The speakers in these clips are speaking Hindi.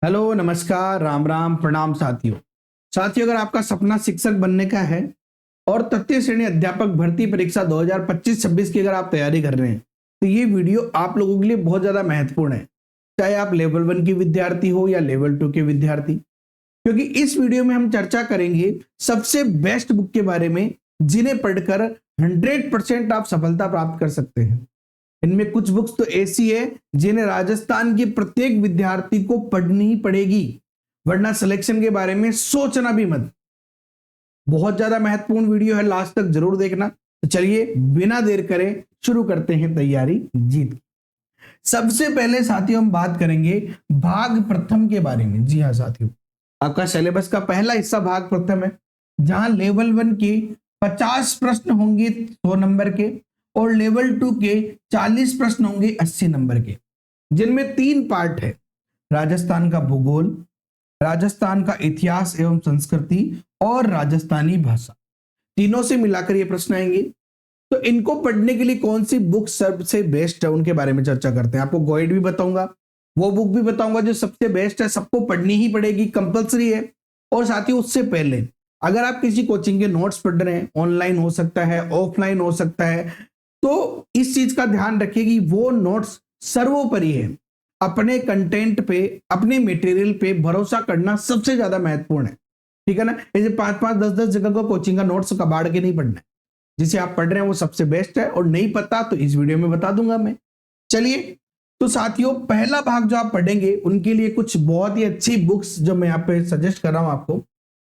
हेलो, नमस्कार, राम राम, प्रणाम साथियों। साथियों, अगर आपका सपना शिक्षक बनने का है और तृतीय श्रेणी अध्यापक भर्ती परीक्षा 2025-26 की अगर आप तैयारी कर रहे हैं, तो ये वीडियो आप लोगों के लिए बहुत ज्यादा महत्वपूर्ण है। चाहे आप लेवल 1 के विद्यार्थी हो या लेवल 2 के विद्यार्थी, क्योंकि इस वीडियो में हम चर्चा करेंगे सबसे बेस्ट बुक के बारे में, जिन्हें पढ़कर 100% आप सफलता प्राप्त कर सकते हैं। इनमें कुछ बुक्स तो ऐसी है जिन्हें राजस्थान के प्रत्येक विद्यार्थी को पढ़नी ही पड़ेगी, वरना सिलेक्शन के बारे में सोचना भी मत। बहुत ज्यादा महत्वपूर्ण वीडियो है, लास्ट तक जरूर देखना। तो चलिए बिना देर करे शुरू करते हैं तैयारी जीत की। सबसे पहले साथियों हम बात करेंगे भाग प्रथम के बारे में। जी हाँ साथियों, आपका सिलेबस का पहला हिस्सा भाग प्रथम है, जहां लेवल 1 के 50 प्रश्न होंगे 100 नंबर के और लेवल 2 के 40 प्रश्न होंगे 80 नंबर के, जिनमें 3 पार्ट है। राजस्थान का भूगोल, राजस्थान का इतिहास एवं संस्कृति और राजस्थानी भाषा, तीनों से मिलाकर ये प्रश्न आएंगे। तो इनको पढ़ने के लिए कौन सी बुक सबसे बेस्ट है, उनके बारे में चर्चा करते हैं। आपको गाइड भी बताऊंगा, वो बुक भी बताऊंगा जो सबसे बेस्ट है, सबको पढ़नी ही पड़ेगी, कंपलसरी है। और साथ ही उससे पहले अगर आप किसी कोचिंग के नोट्स पढ़ रहे हैं, ऑनलाइन हो सकता है, ऑफलाइन हो सकता है, तो इस चीज का ध्यान रखिए कि वो नोट्स सर्वोपरि है। अपने कंटेंट पे, अपने मटेरियल पे भरोसा करना सबसे ज्यादा महत्वपूर्ण है, ठीक है ना। ऐसे 5-5, 10-10 जगह का कोचिंग का नोट्स कबाड़ के नहीं पढ़ना है। जिसे आप पढ़ रहे हैं वो सबसे बेस्ट है, और नहीं पता तो इस वीडियो में बता दूंगा मैं। चलिए, तो साथियों पहला भाग जो आप पढ़ेंगे उनके लिए कुछ बहुत ही अच्छी बुक्स जो मैं यहाँ पे सजेस्ट कर रहा हूं आपको।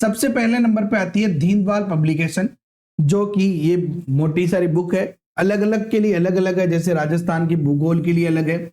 सबसे पहले नंबर पे आती है दीनदयाल पब्लिकेशन, जो कि ये मोटी सारी बुक है, अलग अलग के लिए अलग अलग है। जैसे राजस्थान की भूगोल के लिए अलग है,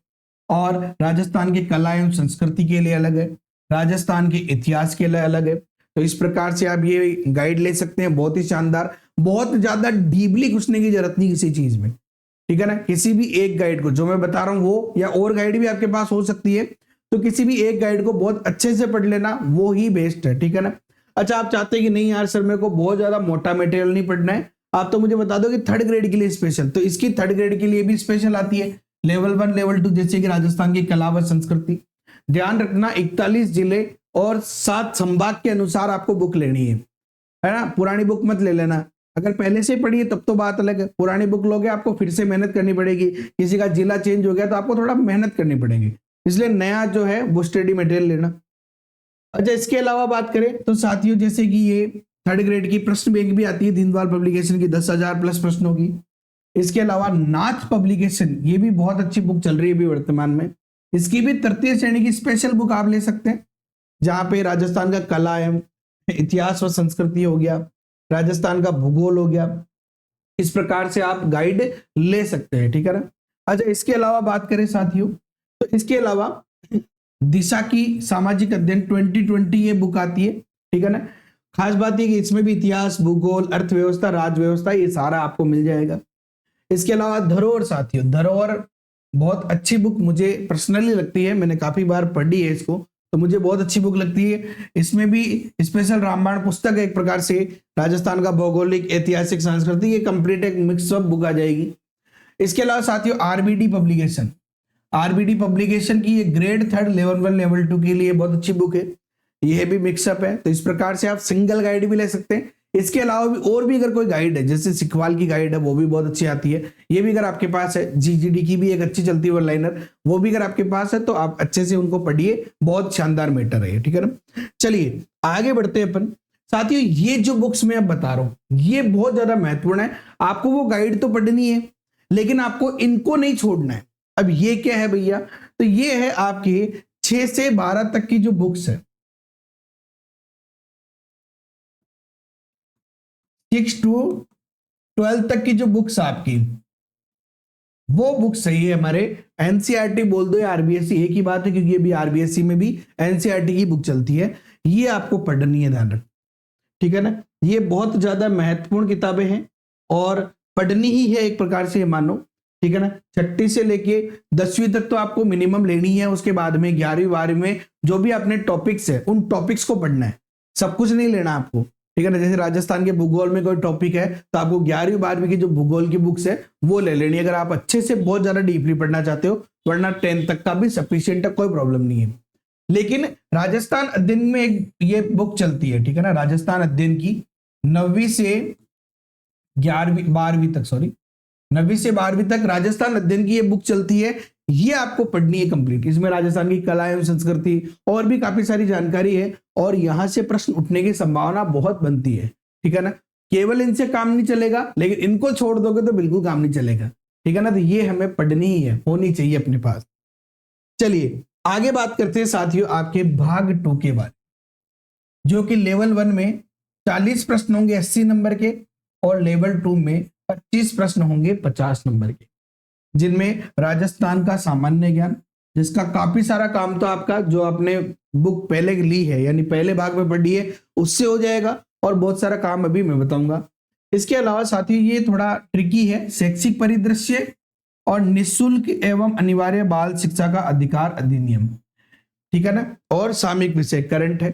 और राजस्थान की कला एवं संस्कृति के लिए अलग है, राजस्थान के इतिहास के लिए अलग है। तो इस प्रकार से आप ये गाइड ले सकते हैं, बहुत ही शानदार। बहुत ज्यादा डीपली घुसने की जरूरत नहीं किसी चीज में, ठीक है ना। किसी भी एक गाइड को, जो मैं बता रहा हूं वो, या और गाइड भी आपके पास हो सकती है, तो किसी भी एक गाइड को बहुत अच्छे से पढ़ लेना, वो ही बेस्ट है, ठीक है ना। अच्छा, आप चाहते हैं कि नहीं यार सर मेरे को बहुत ज्यादा मोटा मटेरियल नहीं पढ़ना है, आप तो मुझे बता दो कि 3rd ग्रेड के लिए स्पेशल, तो इसकी 3rd ग्रेड के लिए भी स्पेशल आती है, लेवल 1 लेवल 2, जैसे कि राजस्थान की कला व संस्कृति। ध्यान रखना 41 जिले और 7 संभाग के अनुसार आपको बुक लेनी है ना। पुरानी बुक मत ले लेना, अगर पहले से पढ़ी है तब तो बात अलग है। पुरानी बुक लोगे आपको फिर से मेहनत करनी पड़ेगी, किसी का जिला चेंज हो गया तो आपको थोड़ा मेहनत करनी पड़ेगी, इसलिए नया जो है वो स्टडी मटेरियल लेना। अच्छा, इसके अलावा बात करें तो साथियों, जैसे कि ये 3rd ग्रेड की प्रश्न बैंक भी आती है दीनदयाल पब्लिकेशन की, 10,000 प्लस प्रश्न होगी। इसके अलावा नाथ पब्लिकेशन, ये भी बहुत अच्छी बुक चल रही है अभी वर्तमान में, इसकी भी 3य श्रेणी की स्पेशल बुक आप ले सकते हैं, जहां पे राजस्थान का कला एवं इतिहास व संस्कृति हो गया, राजस्थान का भूगोल हो गया, इस प्रकार से आप गाइड ले सकते हैं, ठीक है ना। अच्छा, इसके अलावा बात करें साथियों, तो इसके अलावा दिशा की सामाजिक अध्ययन 2020 ये बुक आती है, ठीक है ना। खास बात ये कि इसमें भी इतिहास, भूगोल, अर्थव्यवस्था, राजव्यवस्था, ये सारा आपको मिल जाएगा। इसके अलावा धरोहर साथियों, धरोहर बहुत अच्छी बुक मुझे पर्सनली लगती है, मैंने काफी बार पढ़ी है इसको, तो मुझे बहुत अच्छी बुक लगती है। इसमें भी स्पेशल रामायण पुस्तक है एक प्रकार से, राजस्थान का भौगोलिक, ऐतिहासिक, सांस्कृतिक, ये कंप्लीट एक मिक्स ऑफ बुक आ जाएगी। इसके अलावा साथियों आरबीडी पब्लिकेशन, आरबीडी पब्लिकेशन की ये ग्रेड 3 लेवल 1 लेवल 2 के लिए बहुत अच्छी बुक है, यह भी मिक्सअप है। तो इस प्रकार से आप सिंगल गाइड भी ले सकते हैं। इसके अलावा भी और भी अगर कोई गाइड है, जैसे सिखवाल की गाइड है, वो भी बहुत अच्छी आती है, ये भी अगर आपके पास है। जीजीडी की भी एक अच्छी चलती है वन लाइनर, वो भी अगर आपके पास है तो आप अच्छे से उनको पढ़िए, बहुत शानदार मैटर है, ठीक है ना। चलिए आगे बढ़ते हैं अपन। साथियों ये जो बुक्स मैं अब बता रहा हूं ये बहुत ज्यादा महत्वपूर्ण है, आपको वो गाइड तो पढ़नी है, लेकिन आपको इनको नहीं छोड़ना है। अब ये क्या है भैया, तो ये है आपके 6 से 12 तक की जो बुक्स है, 6 to 12 तक की जो बुक्स आपकी, वो बुक सही है हमारे। एनसीईआरटी बोल दो या आरबीएससी, एक ही बात है, क्योंकि अभी आरबीएससी में भी एनसीईआरटी की बुक चलती है, ये आपको पढ़नी है, ध्यान रख, ठीक है ना। ये बहुत ज्यादा महत्वपूर्ण किताबें हैं और पढ़नी ही है एक प्रकार से, मानो, ठीक है ना। 6ठी से लेके 10वीं तक तो आपको मिनिमम लेनी है, उसके बाद में 11वीं 12वीं में जो भी अपने टॉपिक्स है उन टॉपिक्स को पढ़ना है, सब कुछ नहीं लेना आपको, ठीक है ना। जैसे राजस्थान के भूगोल में कोई टॉपिक है तो आपको 11वीं 12वीं की जो भूगोल की बुक्स है वो ले लेनी है, अगर आप अच्छे से बहुत ज्यादा डीपली पढ़ना चाहते हो, वरना 10th तक का भी सफिशिएंट है, कोई प्रॉब्लम नहीं है। लेकिन राजस्थान अध्ययन में एक ये बुक चलती है, ठीक है ना, राजस्थान अध्ययन की 9वीं से 12वीं तक, सॉरी 9वीं से 12वीं तक राजस्थान अध्ययन की ये बुक चलती है। ये आपको पढ़नी है कंप्लीट। इसमें राजस्थान की कला एवं संस्कृति और भी काफी सारी जानकारी है, और यहां से प्रश्न उठने की संभावना बहुत बनती है, ठीक है ना। केवल इनसे काम नहीं चलेगा, लेकिन इनको छोड़ दोगे तो बिल्कुल काम नहीं चलेगा, ठीक है ना। तो ये हमें पढ़नी ही है, होनी चाहिए अपने पास। चलिए आगे बात करते हैं साथियों आपके भाग 2 के बारे, जो कि लेवल 1 में 40 प्रश्न होंगे 80 नंबर के, और लेवल 2 में 25 प्रश्न होंगे 50 नंबर के, जिनमें राजस्थान का सामान्य ज्ञान, जिसका काफी सारा काम तो आपका जो आपने बुक पहले ली है यानी पहले भाग में पढ़ी है उससे हो जाएगा, और बहुत सारा काम अभी मैं बताऊंगा। इसके अलावा साथियों ये थोड़ा ट्रिकी है, शैक्षिक परिदृश्य और निःशुल्क एवं अनिवार्य बाल शिक्षा का अधिकार अधिनियम, ठीक है ना, और सामयिक विषय करंट है।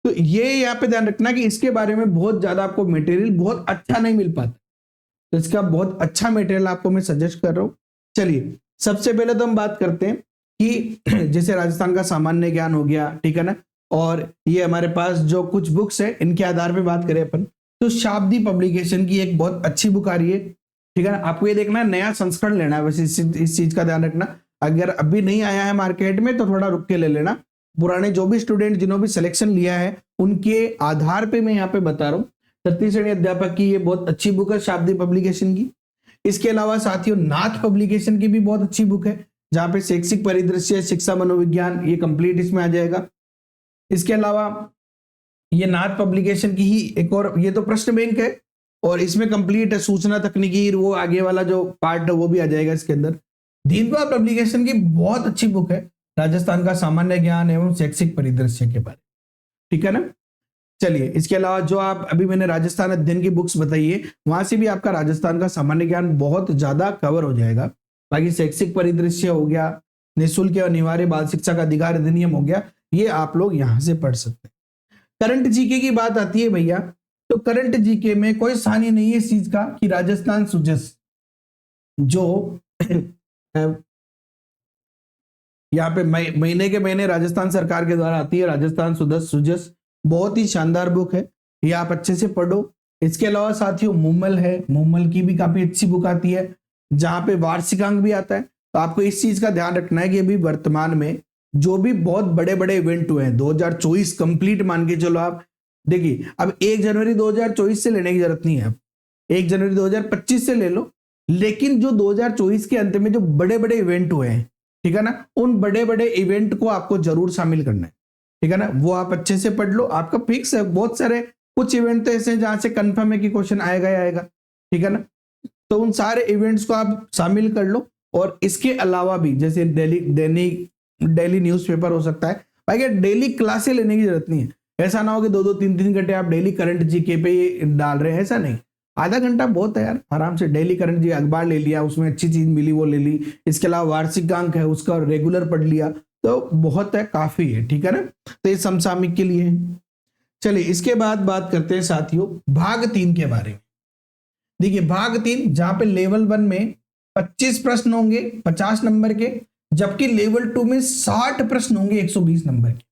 तो ये यहाँ पे ध्यान रखना कि इसके बारे में बहुत ज्यादा आपको मटेरियल बहुत अच्छा नहीं मिल पाता, तो इसका बहुत अच्छा मटेरियल आपको मैं सजेस्ट कर रहा हूं। चलिए सबसे पहले तो हम बात करते हैं कि जैसे राजस्थान का सामान्य ज्ञान हो गया, ठीक है ना, और ये हमारे पास जो कुछ बुक्स है इनके आधार पे बात करें अपन, तो शाब्दी पब्लिकेशन की एक बहुत अच्छी बुक आ रही है, ठीक है ना। आपको ये देखना है नया संस्करण लेना है, वैसे इस चीज का ध्यान रखना, अगर अभी नहीं आया है मार्केट में तो थोड़ा रुक के ले लेना। पुराने जो भी स्टूडेंट जिन्होंने भी सिलेक्शन लिया है उनके आधार पे मैं यहाँ पे बता रहा हूँ। तृतीय श्रेणी अध्यापक की ये बहुत अच्छी बुक है शाब्दी पब्लिकेशन की। इसके अलावा साथियों नाथ पब्लिकेशन की भी बहुत अच्छी बुक है, जहां पे शैक्षिक परिदृश्य शिक्षा मनोविज्ञान ये कंप्लीट इसमें आ जाएगा। इसके अलावा ये नाथ पब्लिकेशन की ही एक और, ये तो प्रश्न बैंक है और इसमें कंप्लीट है सूचना तकनीकी, वो आगे वाला जो पार्ट है वो भी आ जाएगा इसके अंदर। दीनदयाल पब्लिकेशन की बहुत अच्छी बुक है राजस्थान का सामान्य ज्ञान एवं शैक्षिक परिदृश्य के बारे, ठीक है ना। चलिए इसके अलावा जो आप अभी मैंने राजस्थान अध्ययन की बुक्स बताई है वहां से भी आपका राजस्थान का सामान्य ज्ञान बहुत ज्यादा कवर हो जाएगा। बाकी शैक्षिक परिदृश्य हो गया, निःशुल्क और अनिवार्य बाल शिक्षा का अधिकार अधिनियम हो गया, ये आप लोग यहां से पढ़ सकते हैं। करंट जीके की बात आती है भैया, तो करंट जीके में कोई सानी नहीं है इस चीज का कि राजस्थान सुजस जो यहाँ पे महीने के महीने राजस्थान सरकार के द्वारा आती है, राजस्थान सुजस बहुत ही शानदार बुक है, ये आप अच्छे से पढ़ो। इसके अलावा साथियों मूमल है, मूमल की भी काफी अच्छी बुक आती है जहां पे वार्षिकांक भी आता है। तो आपको इस चीज का ध्यान रखना है कि अभी वर्तमान में जो भी बहुत बड़े बड़े इवेंट हुए हैं 2024 कंप्लीट मान के चलो आप, देखिए अब 1 जनवरी 2024 से लेने की जरूरत नहीं है, 1 जनवरी 2025 से ले लो, लेकिन जो 2024 के अंत में जो बड़े बड़े इवेंट हुए हैं, ठीक है ना, उन बड़े बड़े इवेंट को आपको जरूर शामिल करना है, ठीक है ना, वो आप अच्छे से पढ़ लो। आपका फिक्स है, बहुत सारे कुछ इवेंट तो ऐसे हैं जहां से कंफर्म है कि क्वेश्चन आएगा ही आएगा, ठीक है ना, तो उन सारे इवेंट्स को आप शामिल कर लो। और इसके अलावा भी जैसे डेली न्यूज़पेपर हो सकता है, भाई डेली क्लासे लेने की जरूरत नहीं है, ऐसा ना हो कि 2-2 3-3 घंटे आप डेली करंट जीके पे डाल रहे हैं, ऐसा नहीं, आधा घंटा बहुत है यार, आराम से डेली करंट जी अखबार ले लिया, उसमें अच्छी चीज मिली वो ले ली, इसके अलावा वार्षिकांक है उसका रेगुलर पढ़ लिया, तो बहुत है, काफी है, ठीक है ना। तो ये समसामयिक के लिए है। चलिए इसके बाद बात करते हैं साथियों भाग 3 के बारे में। देखिए भाग 3 जहां पे लेवल 1 में 25 प्रश्न होंगे 50 नंबर के, जबकि लेवल 2 में 60 प्रश्न होंगे 120 नंबर के।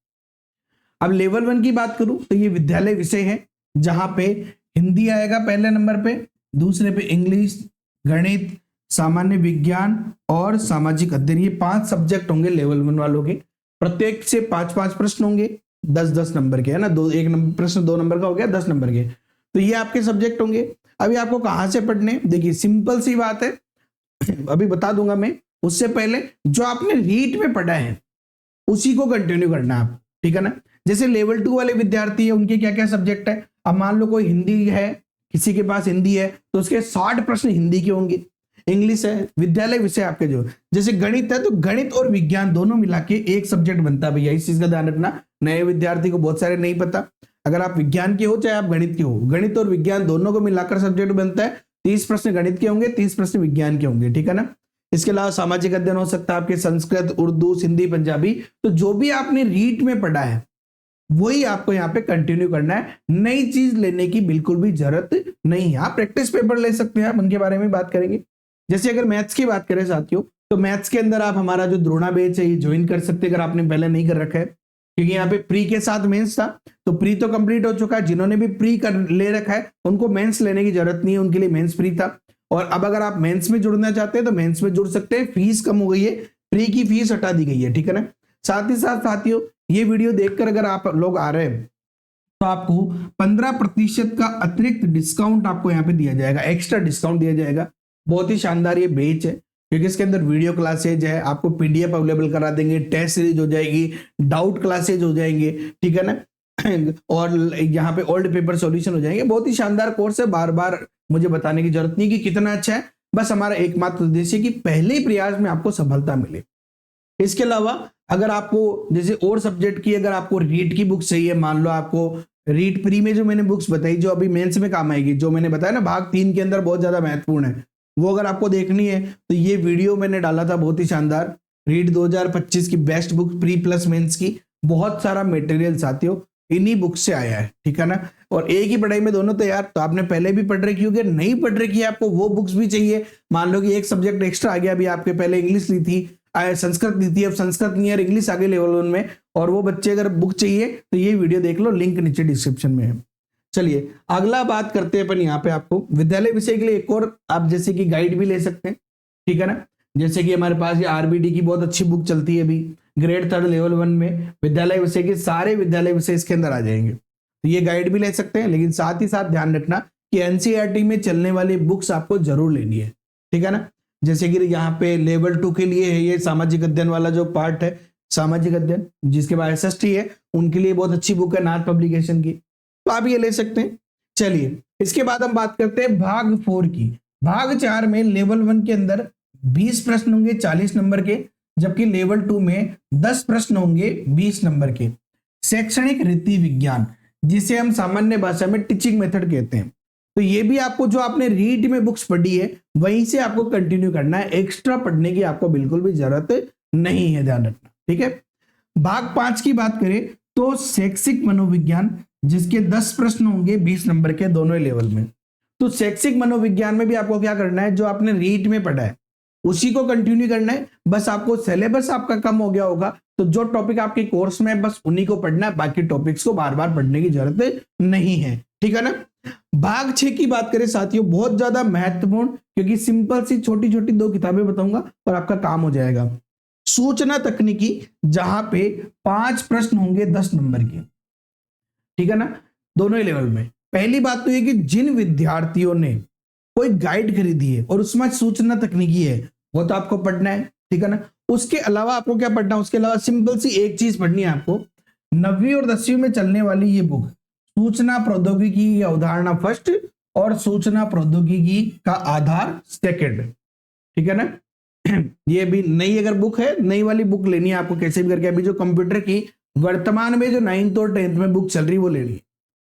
अब लेवल 1 की बात करूं तो ये विद्यालय विषय है, जहां पे हिंदी आएगा पहले नंबर पे, दूसरे पे इंग्लिश, गणित, सामान्य विज्ञान और सामाजिक अध्ययन, ये 5 सब्जेक्ट होंगे लेवल 1 वालों के। प्रत्येक से 5-5 प्रश्न होंगे 10-10 नंबर के, है ना, एक नंबर प्रश्न 2 नंबर का हो गया 10 नंबर के, तो ये आपके सब्जेक्ट होंगे। अभी आपको कहां से पढ़ने, देखिए सिंपल सी बात है, अभी बता दूंगा मैं, उससे पहले जो आपने रीट में पढ़ा है उसी को कंटिन्यू करना है आप, ठीक है ना। जैसे लेवल 2 वाले विद्यार्थी है उनके क्या क्या सब्जेक्ट है, अब मान लो कोई हिंदी है, किसी के पास हिंदी है तो उसके 60 प्रश्न हिंदी के होंगे, इंग्लिश है, विद्यालय विषय आपके जो, जैसे गणित है तो गणित और विज्ञान दोनों मिला के एक सब्जेक्ट बनता है भैया, इस चीज का ध्यान रखना, नए विद्यार्थी को बहुत सारे नहीं पता। अगर आप विज्ञान के हो चाहे आप गणित के हो, गणित और विज्ञान दोनों को मिलाकर सब्जेक्ट बनता है, 30 प्रश्न गणित के होंगे 30 प्रश्न विज्ञान के होंगे, ठीक है ना। इसके अलावा सामाजिक अध्ययन हो सकता है आपके संस्कृत, उर्दू, सिंधी, पंजाबी, तो जो भी आपने रीट में पढ़ा है वही आपको यहाँ पे कंटिन्यू करना है, नई चीज लेने की बिल्कुल भी जरूरत नहीं है। आप प्रैक्टिस पेपर ले सकते हैं, आप उनके बारे में बात करेंगे। जैसे अगर मैथ्स की बात करें साथियों, तो मैथ्स के अंदर आप हमारा जो द्रोणा बैच है ये ज्वाइन कर सकते हैं अगर आपने पहले नहीं कर रखा है। क्योंकि यहाँ पे प्री के साथ मेंस था, तो प्री तो कंप्लीट हो चुका है। जिन्होंने भी प्री कर ले रखा है उनको मेंस लेने की जरूरत नहीं है, उनके लिए मेंस फ्री था। और अब अगर आप मेंस में जुड़ना चाहते हैं तो मेंस में जुड़ सकते हैं, फीस कम हो गई है, प्री की फीस हटा दी गई है, ठीक है ना। साथ ही साथ साथियों, ये वीडियो देखकर अगर आप लोग आ रहे हैं तो आपको 15% का अतिरिक्त डिस्काउंट आपको यहाँ पे दिया जाएगा, एक्स्ट्रा डिस्काउंट दिया जाएगा। बहुत ही शानदार ये बैच है, क्योंकि इसके अंदर वीडियो क्लासेज है, आपको पीडीएफ अवेलेबल करा देंगे, टेस्ट सीरीज हो जाएगी, डाउट क्लासेज हो जाएंगे, ठीक है ना। और यहाँ पे ओल्ड पेपर सॉल्यूशन हो जाएंगे। बहुत ही शानदार कोर्स है, बार बार मुझे बताने की जरूरत नहीं कि कितना अच्छा है, बस हमारा एकमात्र उद्देश्य कि पहले ही प्रयास में आपको सफलता मिले। इसके अलावा अगर आपको जैसे और सब्जेक्ट की अगर आपको रीट की बुक चाहिए, मान लो आपको रीट प्री में जो मैंने बुक्स बताई जो अभी मेंस में काम आएगी, जो मैंने बताया ना भाग 3 के अंदर बहुत ज्यादा महत्वपूर्ण है, वो अगर आपको देखनी है तो ये वीडियो मैंने डाला था बहुत ही शानदार, रीट 2025 की best book pre plus mains की। बहुत सारा मटेरियल साथियों इन्हीं बुक से आया है, ठीक है ना। और एक ही पढ़ाई में दोनों तैयार, तो आपने पहले भी पढ़ रखी होगी, नहीं पढ़ रखी है आपको वो बुक्स भी चाहिए। मान लो कि एक सब्जेक्ट एक्स्ट्रा आ गया, अभी आपके पहले इंग्लिश ली थी, संस्कृत ली थी, अब संस्कृत नहीं है, इंग्लिश आगे लेवल 1 में, और वो बच्चे अगर बुक चाहिए तो ये वीडियो देख लो, लिंक नीचे डिस्क्रिप्शन में है। चलिए अगला बात करते हैं अपन यहाँ पे, आपको विद्यालय विषय के लिए एक और आप जैसे कि गाइड भी ले सकते हैं, ठीक है ना। जैसे कि हमारे पास ये आरबीडी की बहुत अच्छी बुक चलती है अभी, ग्रेड 3 लेवल 1 में विद्यालय विषय के सारे विद्यालय विषय इसके अंदर आ जाएंगे, तो ये गाइड भी ले सकते हैं। लेकिन साथ ही साथ ध्यान रखना कि एनसीईआरटी में चलने वाली बुक्स आपको जरूर लेनी है, ठीक है ना। जैसे कि यहाँ पे लेवल 2 के लिए है ये सामाजिक अध्ययन वाला जो पार्ट है, सामाजिक अध्ययन जिसके बाद एसएसटी है, उनके लिए बहुत अच्छी बुक है नाथ पब्लिकेशन की, तो आप ये ले सकते हैं। चलिए इसके बाद हम बात करते हैं भाग 4 की। भाग 4 में लेवल 1 के अंदर 20 प्रश्न होंगे 40 नंबर के, जबकि लेवल 2 में 10 प्रश्न होंगे 20 नंबर के। शैक्षणिक रीति विज्ञान, जिसे हम सामान्य भाषा में टीचिंग मेथड कहते हैं, तो ये भी आपको जो आपने रीड में बुक्स पढ़ी है वहीं से आपको कंटिन्यू करना है, एक्स्ट्रा पढ़ने की आपको बिल्कुल भी जरूरत नहीं है, ध्यान रखना, ठीक है। भाग 5 की बात करें तो शैक्षिक मनोविज्ञान, जिसके 10 प्रश्न होंगे 20 नंबर के दोनों लेवल में। तो शैक्षिक मनोविज्ञान में भी आपको क्या करना है, जो आपने रीड में पढ़ा है उसी को कंटिन्यू करना है, बस आपको सिलेबस आपका कम हो गया होगा, तो जो टॉपिक आपके कोर्स में बस उन्हीं को पढ़ना है, बाकी टॉपिक्स को बार बार पढ़ने की जरूरत नहीं है, ठीक है ना। भाग 6 की बात करें साथियों, बहुत ज्यादा महत्वपूर्ण, क्योंकि सिंपल सी छोटी छोटी 2 किताबें बताऊंगा और आपका काम हो जाएगा। सूचना तकनीकी, जहां पे 5 प्रश्न होंगे 10 नंबर के, ठीक है ना, दोनों ही लेवल में। पहली बात तो ये कि जिन विद्यार्थियों ने कोई गाइड खरीदी है और उसमें सूचना तकनीकी है, वो तो आपको पढ़ना है, ठीक है ना। उसके अलावा आपको क्या पढ़ना है, उसके अलावा सिंपल सी एक चीज पढ़नी है आपको, 9वीं और 10वीं में चलने वाली ये बुक सूचना प्रौद्योगिकी की अवधारणा फर्स्ट और सूचना प्रौद्योगिकी का आधार सेकंड, ठीक है ना। ये भी नई अगर बुक है, नई वाली बुक लेनी है आपको कैसे भी करके। अभी जो कंप्यूटर की वर्तमान में जो 9th और 10th में बुक चल रही है वो लेनी है,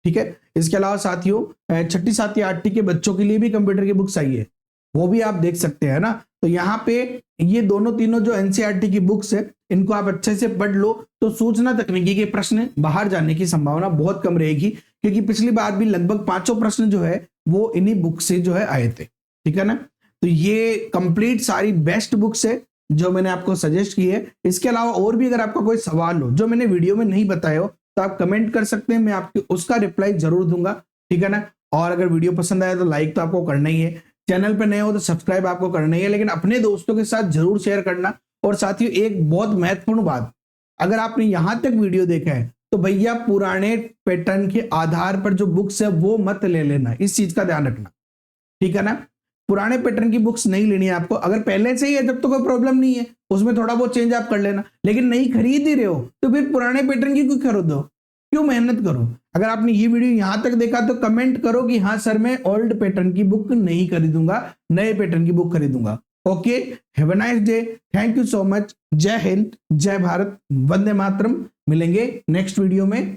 ठीक है। इसके अलावा साथियों 6ठी 7वीं 8ठी के बच्चों के लिए भी कंप्यूटर की बुक्स आई है, वो भी आप देख सकते हैं ना। तो यहाँ पे ये दोनों तीनों जो एनसीईआरटी की बुक्स है, इनको आप अच्छे से पढ़ लो, तो सूचना तकनीकी के प्रश्न बाहर जाने की संभावना बहुत कम रहेगी, क्योंकि पिछली बार भी लगभग 5 प्रश्न जो है वो इन्हीं बुक से जो है आए थे, ठीक है ना। तो ये कंप्लीट सारी बेस्ट बुक्स है जो मैंने आपको सजेस्ट की है। इसके अलावा और भी अगर आपका कोई सवाल हो जो मैंने वीडियो में नहीं बताया हो, तो आप कमेंट कर सकते हैं, मैं आपको उसका रिप्लाई जरूर दूंगा, ठीक है ना। और अगर वीडियो पसंद आया तो लाइक तो आपको करना ही है, चैनल पे नए हो तो सब्सक्राइब आपको करना ही है, लेकिन अपने दोस्तों के साथ जरूर शेयर करना। और साथियों एक बहुत महत्वपूर्ण बात, अगर आपने यहां तक वीडियो देखा है तो भैया पुराने पैटर्न के आधार पर जो बुक्स है वो मत ले लेना, इस चीज का ध्यान रखना, ठीक है ना। पुराने पैटर्न की बुक्स नहीं लेनी है आपको, अगर पहले से ही है तब तो कोई प्रॉब्लम नहीं है, उसमें थोड़ा बहुत चेंज आप कर लेना, लेकिन नहीं खरीद ही रहे हो तो फिर पुराने पैटर्न की क्यों खरीदो, क्यों मेहनत करो। अगर आपने ये वीडियो यहां तक देखा तो कमेंट करो कि हाँ सर मैं ओल्ड पैटर्न की बुक नहीं खरीदूंगा, नए पैटर्न की बुक खरीदूंगा। Okay, have a nice day, thank you so much, Jai Hind, जय भारत, वंदे मातरम। मिलेंगे नेक्स्ट वीडियो में।